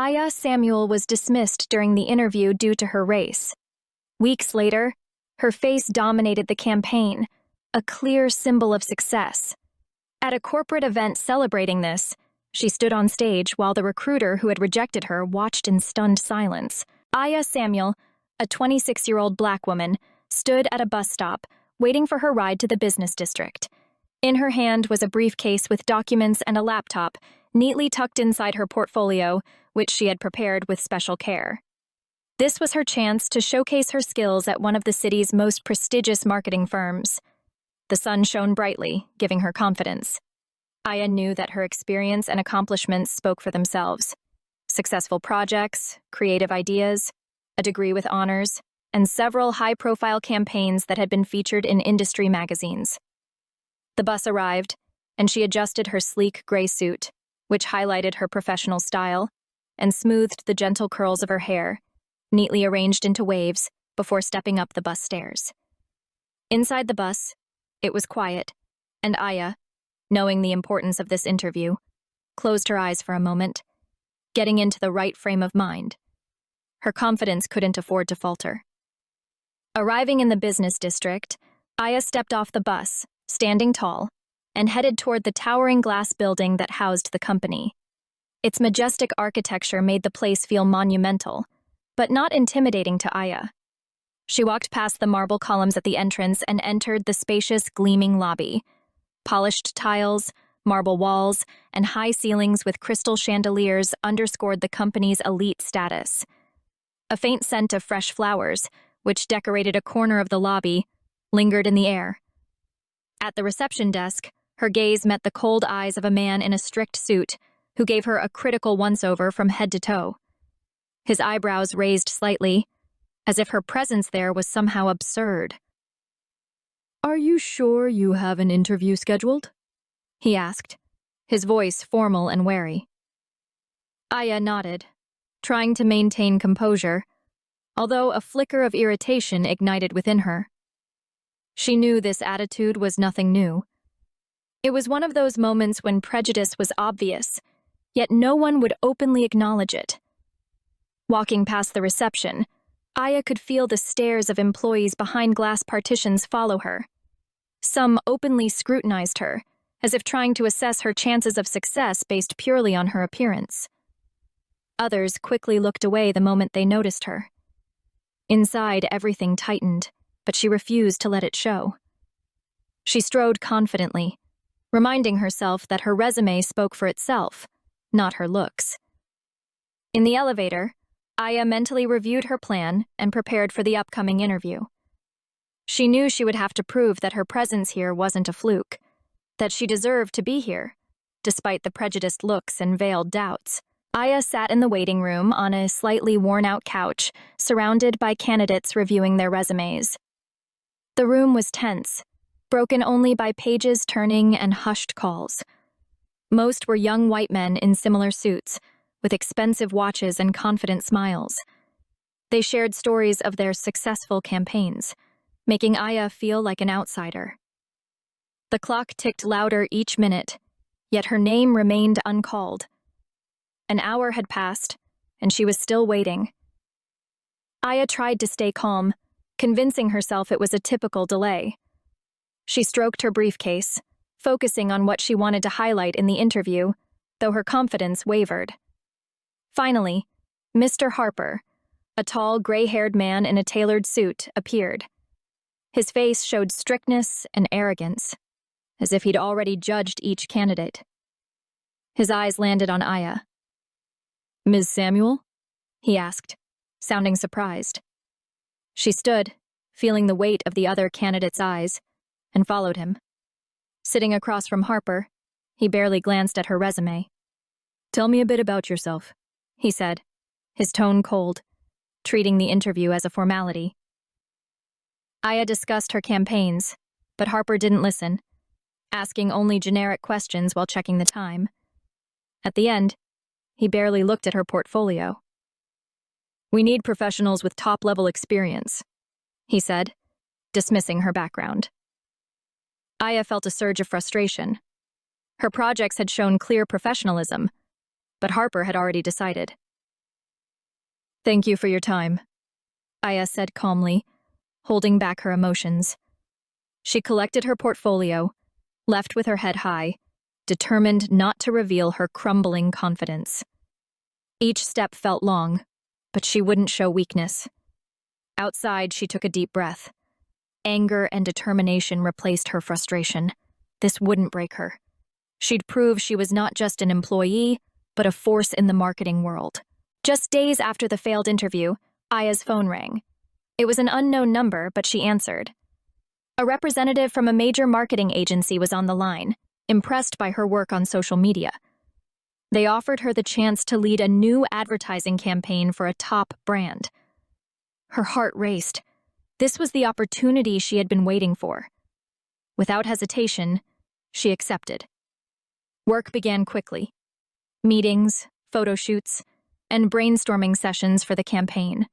Aya Samuel was dismissed during the interview due to her race. Weeks later, her face dominated the campaign, a clear symbol of success. At a corporate event celebrating this, she stood on stage while the recruiter who had rejected her watched in stunned silence. Aya Samuel, a 26-year-old black woman, stood at a bus stop, waiting for her ride to the business district. In her hand was a briefcase with documents and a laptop, neatly tucked inside her portfolio, which she had prepared with special care. This was her chance to showcase her skills at one of the city's most prestigious marketing firms. The sun shone brightly, giving her confidence. Aya knew that her experience and accomplishments spoke for themselves. Successful projects, creative ideas, a degree with honors, and several high-profile campaigns that had been featured in industry magazines. The bus arrived, and she adjusted her sleek gray suit, which highlighted her professional style, and smoothed the gentle curls of her hair, neatly arranged into waves, before stepping up the bus stairs. Inside the bus, it was quiet, and Aya, knowing the importance of this interview, closed her eyes for a moment, getting into the right frame of mind. Her confidence couldn't afford to falter. Arriving in the business district, Aya stepped off the bus, standing tall, and headed toward the towering glass building that housed the company. Its majestic architecture made the place feel monumental, but not intimidating to Aya. She walked past the marble columns at the entrance and entered the spacious, gleaming lobby. Polished tiles, marble walls, and high ceilings with crystal chandeliers underscored the company's elite status. A faint scent of fresh flowers, which decorated a corner of the lobby, lingered in the air. At the reception desk, her gaze met the cold eyes of a man in a strict suit who gave her a critical once-over from head to toe. His eyebrows raised slightly, as if her presence there was somehow absurd. "Are you sure you have an interview scheduled?" he asked, his voice formal and wary. Aya nodded, trying to maintain composure, although a flicker of irritation ignited within her. She knew this attitude was nothing new. It was one of those moments when prejudice was obvious, yet no one would openly acknowledge it. Walking past the reception, Aya could feel the stares of employees behind glass partitions follow her. Some openly scrutinized her, as if trying to assess her chances of success based purely on her appearance. Others quickly looked away the moment they noticed her. Inside, everything tightened, but she refused to let it show. She strode confidently, reminding herself that her resume spoke for itself, not her looks. In the elevator, Aya mentally reviewed her plan and prepared for the upcoming interview. She knew she would have to prove that her presence here wasn't a fluke, that she deserved to be here, despite the prejudiced looks and veiled doubts. Aya sat in the waiting room on a slightly worn-out couch, surrounded by candidates reviewing their resumes. The room was tense, broken only by pages turning and hushed calls. Most were young white men in similar suits, with expensive watches and confident smiles. They shared stories of their successful campaigns, making Aya feel like an outsider. The clock ticked louder each minute, yet her name remained uncalled. An hour had passed, and she was still waiting. Aya tried to stay calm, convincing herself it was a typical delay. She stroked her briefcase, focusing on what she wanted to highlight in the interview, though her confidence wavered. Finally, Mr. Harper, a tall, gray-haired man in a tailored suit, appeared. His face showed strictness and arrogance, as if he'd already judged each candidate. His eyes landed on Aya. "Ms. Samuel?" he asked, sounding surprised. She stood, feeling the weight of the other candidate's eyes, and followed him. Sitting across from Harper, he barely glanced at her resume. "Tell me a bit about yourself," he said, his tone cold, treating the interview as a formality. Aya discussed her campaigns, but Harper didn't listen, asking only generic questions while checking the time. At the end, he barely looked at her portfolio. "We need professionals with top-level experience," he said, dismissing her background. Aya felt a surge of frustration. Her projects had shown clear professionalism, but Harper had already decided. Thank you for your time, Aya said calmly, holding back her emotions. She collected her portfolio, left with her head high, determined not to reveal her crumbling confidence. Each step felt long, but she wouldn't show weakness. Outside, she took a deep breath. Anger and determination replaced her frustration. This wouldn't break her. She'd prove she was not just an employee, but a force in the marketing world. Just days after the failed interview, Aya's phone rang. It was an unknown number, but she answered. A representative from a major marketing agency was on the line, impressed by her work on social media. They offered her the chance to lead a new advertising campaign for a top brand. Her heart raced. This was the opportunity she had been waiting for. Without hesitation, she accepted. Work began quickly. Meetings, photo shoots, and brainstorming sessions for the campaign.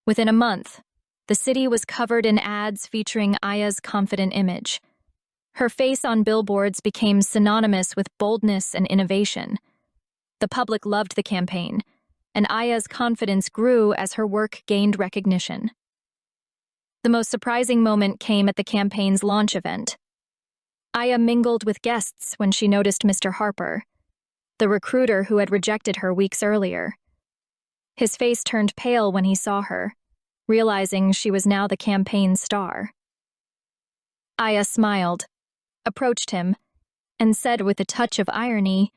Within a month, the city was covered in ads featuring Aya's confident image. Her face on billboards became synonymous with boldness and innovation. The public loved the campaign, and Aya's confidence grew as her work gained recognition. The most surprising moment came at the campaign's launch event. Aya mingled with guests when she noticed Mr. Harper, the recruiter who had rejected her weeks earlier. His face turned pale when he saw her, realizing she was now the campaign's star. Aya smiled, approached him, and said with a touch of irony,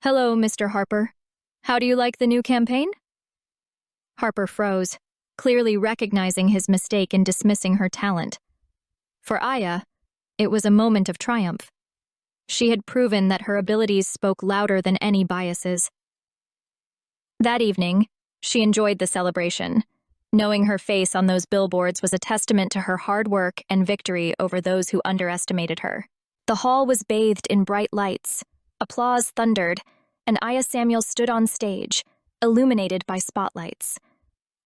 "Hello, Mr. Harper. How do you like the new campaign?" Harper froze, clearly recognizing his mistake in dismissing her talent. For Aya, it was a moment of triumph. She had proven that her abilities spoke louder than any biases. That evening, she enjoyed the celebration. Knowing her face on those billboards was a testament to her hard work and victory over those who underestimated her. The hall was bathed in bright lights. Applause thundered, and Aya Samuel stood on stage, illuminated by spotlights.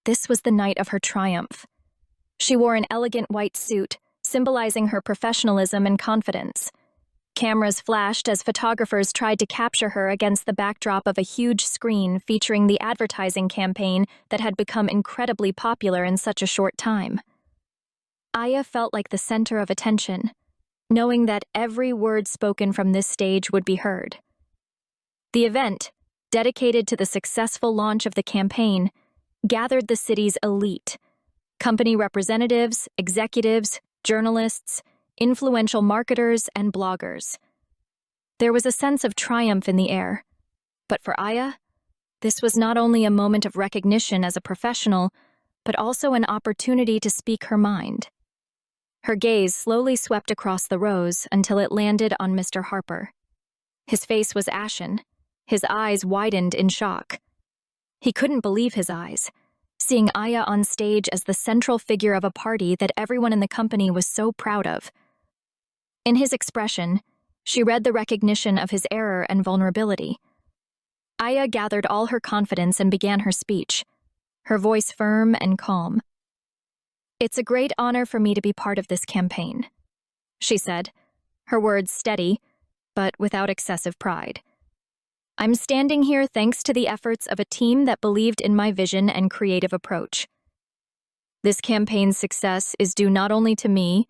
This was the night of her triumph. She wore an elegant white suit, symbolizing her professionalism and confidence. Cameras flashed as photographers tried to capture her against the backdrop of a huge screen featuring the advertising campaign that had become incredibly popular in such a short time. Aya felt like the center of attention, knowing that every word spoken from this stage would be heard. The event, dedicated to the successful launch of the campaign, gathered the city's elite: company representatives, executives, journalists, influential marketers, and bloggers. There was a sense of triumph in the air. But for Aya, this was not only a moment of recognition as a professional, but also an opportunity to speak her mind. Her gaze slowly swept across the rows until it landed on Mr. Harper. His face was ashen, his eyes widened in shock. He couldn't believe his eyes, seeing Aya on stage as the central figure of a party that everyone in the company was so proud of. In his expression, she read the recognition of his error and vulnerability. Aya gathered all her confidence and began her speech, her voice firm and calm. "It's a great honor for me to be part of this campaign," she said, her words steady, but without excessive pride. "I'm standing here thanks to the efforts of a team that believed in my vision and creative approach. This campaign's success is due not only to me,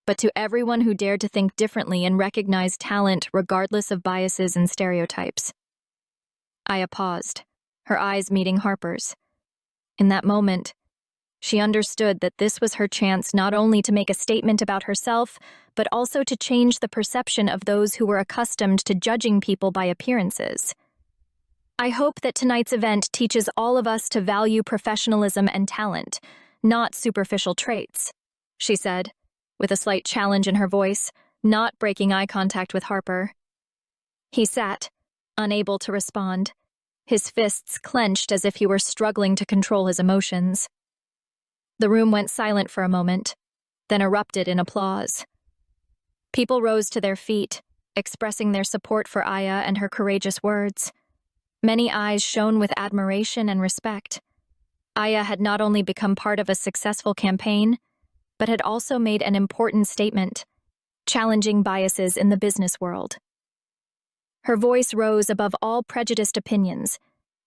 but to everyone who dared to think differently and recognize talent regardless of biases and stereotypes." Aya paused, her eyes meeting Harper's. In that moment, she understood that this was her chance not only to make a statement about herself, but also to change the perception of those who were accustomed to judging people by appearances. "I hope that tonight's event teaches all of us to value professionalism and talent, not superficial traits," she said, with a slight challenge in her voice, not breaking eye contact with Harper. He sat, unable to respond, his fists clenched as if he were struggling to control his emotions. The room went silent for a moment, then erupted in applause. People rose to their feet, expressing their support for Aya and her courageous words. Many eyes shone with admiration and respect. Aya had not only become part of a successful campaign, but had also made an important statement, challenging biases in the business world. Her voice rose above all prejudiced opinions,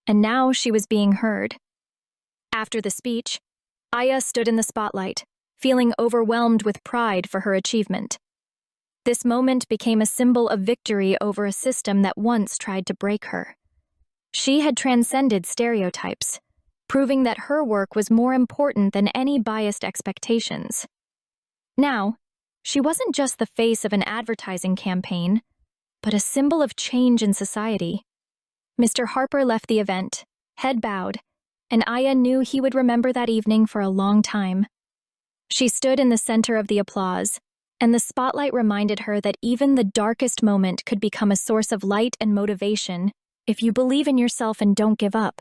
and now she was being heard. After the speech, Aya stood in the spotlight, feeling overwhelmed with pride for her achievement. This moment became a symbol of victory over a system that once tried to break her. She had transcended stereotypes, proving that her work was more important than any biased expectations. Now, she wasn't just the face of an advertising campaign, but a symbol of change in society. Mr. Harper left the event, head bowed, and Aya knew he would remember that evening for a long time. She stood in the center of the applause, and the spotlight reminded her that even the darkest moment could become a source of light and motivation if you believe in yourself and don't give up.